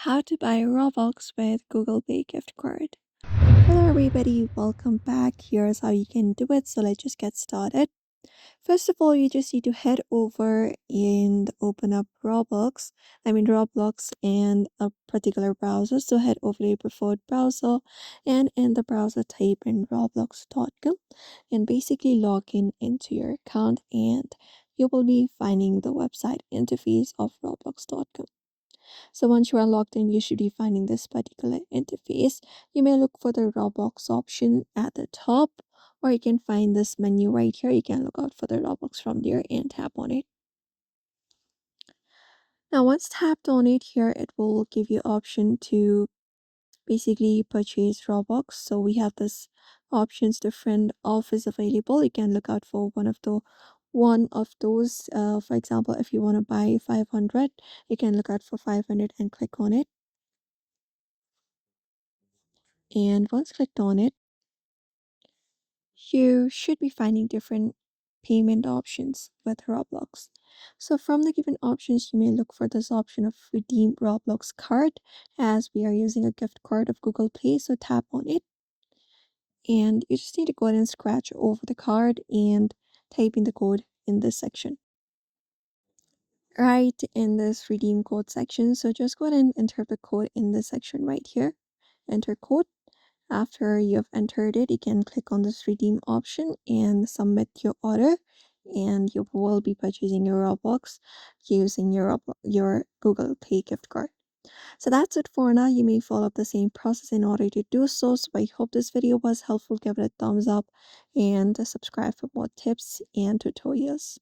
How to buy Robux with Google Pay gift card. Hello everybody, welcome back. Here's how you can do it. So let's just get started. First of all, you just need to head over and open up Roblox and a particular browser. So head over to your preferred browser and in the browser type in roblox.com and basically log in into your account and you will be finding the website interface of roblox.com. So once you are logged in, you should be finding this particular interface. You may look for the Roblox option at the top, or you can find this menu right here. You can look out for the Roblox from there and tap on it. Now, once tapped on it here, it will give you option to basically purchase Robux. So we have this options, different offers available. You can look out for one of those. For example, if you want to buy 500, you can look out for 500 and click on it. And once clicked on it, you should be finding different payment options with Roblox. So from the given options, you may look for this option of redeem Roblox card as we are using a gift card of Google Play. So tap on it and you just need to go ahead and scratch over the card and type in the code in this section. Right in this redeem code section. So just go ahead and enter the code in this section right here. Enter code. After you have entered it, you can click on this redeem option and submit your order, and you will be purchasing your Robux using your Google Pay gift card. So that's it for now. You may follow up the same process in order to do so. So I hope this video was helpful. Give it a thumbs up and subscribe for more tips and tutorials.